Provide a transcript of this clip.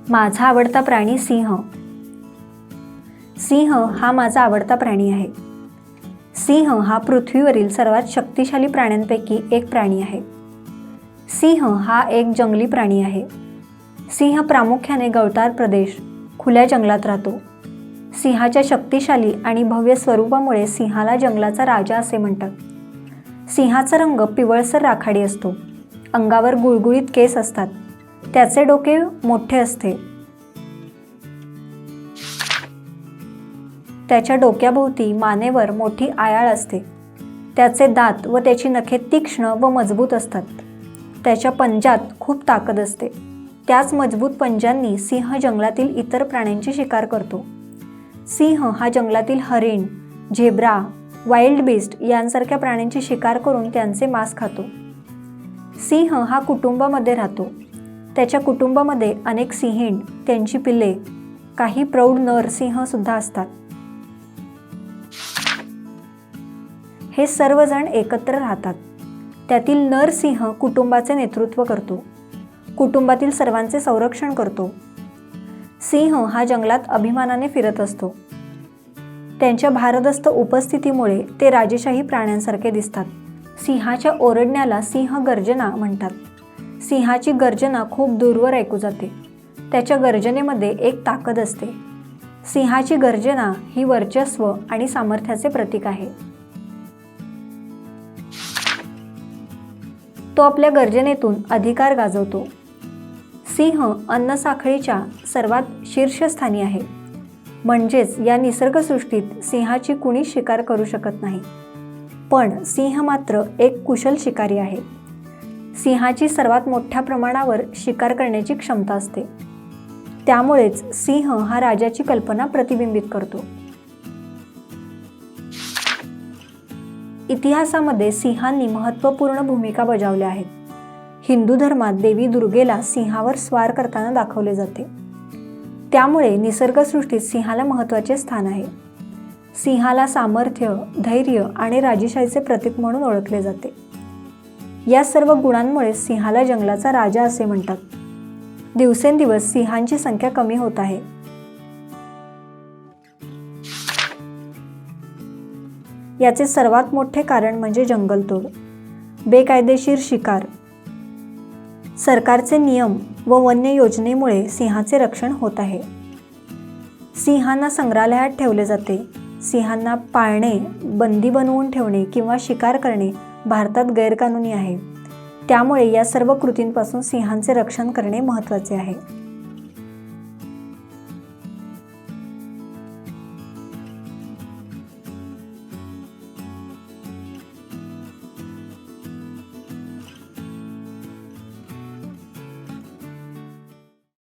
माझा आवडता प्राणी सिंह. सिंह हा माझा आवडता प्राणी आहे. सिंह हा पृथ्वीवरील सर्वात शक्तिशाली प्राण्यांपैकी एक प्राणी आहे. सिंह हा एक जंगली प्राणी आहे. सिंह प्रामुख्याने गवताळ प्रदेश, खुल्या जंगलात राहतो. सिंहाच्या शक्तिशाली आणि भव्य स्वरूपामुळे सिंहाला जंगलाचा राजा असे म्हणतात. सिंहाचा रंग पिवळसर राखाडी असतो. अंगावर गुळगुळीत केस असतात. त्याचे डोके मोठे असते. त्याच्या डोक्याभोवती मानेवर मोठी आयाळ असते. त्याचे दात व त्याची नखे तीक्ष्ण व मजबूत असतात. त्याच्या पंजात खूप ताकद असते. त्याच मजबूत पंजांनी सिंह जंगलातील इतर प्राण्यांची शिकार करतो. सिंह हा जंगलातील हरिण, झेब्रा, वाईल्ड बीस्ट यांसारख्या प्राण्यांची शिकार करून त्यांचे मांस खातो. सिंह हा कुटुंबामध्ये राहतो. त्याच्या कुटुंबामध्ये अनेक सिंहीण, त्यांची पिल्ले, काही प्रौढ नर सिंह सुद्धा असतात. हे सर्वजण एकत्र राहतात. त्यातील नर सिंह कुटुंबाचे नेतृत्व करतो. कुटुंबातील सर्वांचे संरक्षण करतो. सिंह हा जंगलात अभिमानाने फिरत असतो. त्यांच्या भारदस्त उपस्थितीमुळे ते राजेशाही प्राण्यांसारखे दिसतात. सिंहाच्या ओरडण्याला सिंह गर्जना म्हणतात. सिंहाची गर्जना खूप दूरवर ऐकू जाते. त्याच्या गर्जनेमध्ये एक ताकद असते. सिंहाची गर्जना ही वर्चस्व आणि सामर्थ्याचे प्रतीक आहे. तो आपल्या गर्जनेतून अधिकार गाजवतो. सिंह अन्नसाखळीच्या सर्वात शीर्षस्थानी आहे. म्हणजेच या निसर्गसृष्टीत सिंहाची कुणीच शिकार करू शकत नाही. पण सिंह मात्र एक कुशल शिकारी आहे. सिंहाची सर्वात मोठ्या प्रमाणावर शिकार करण्याची क्षमता असते. त्यामुळेच सिंह हा राजाची कल्पना प्रतिबिंबित करतो. इतिहासामध्ये सिंहांनी महत्त्वपूर्ण भूमिका बजावल्या आहेत. हिंदू धर्मात देवी दुर्गेला सिंहावर स्वार करताना दाखवले जाते. त्यामुळे निसर्गसृष्टीत सिंहाला महत्त्वाचे स्थान आहे. सिंहाला सामर्थ्य, धैर्य आणि राजेशाहीचे प्रतीक म्हणून ओळखले जाते. या सर्व गुणांमुळे सिंहाला जंगलाचा राजा असे म्हणतात. दिवसेंदिवस सिंहांची संख्या कमी होत आहे. याचे सर्वात मोठे कारण म्हणजे जंगलतोड, बेकायदेशीर शिकार, सरकारचे नियम व वन्य योजनेमुळे सिंहाचे रक्षण होत आहे. सिंहांना संग्रहालयात ठेवले जाते. सिंहांना पाळणे, बंदी बनवून ठेवणे किंवा शिकार करणे भारतात गैरकानूनी आहे. त्यामुळे या सर्व कृतींपासून सिंहांचे रक्षण करणे महत्त्वाचे आहे.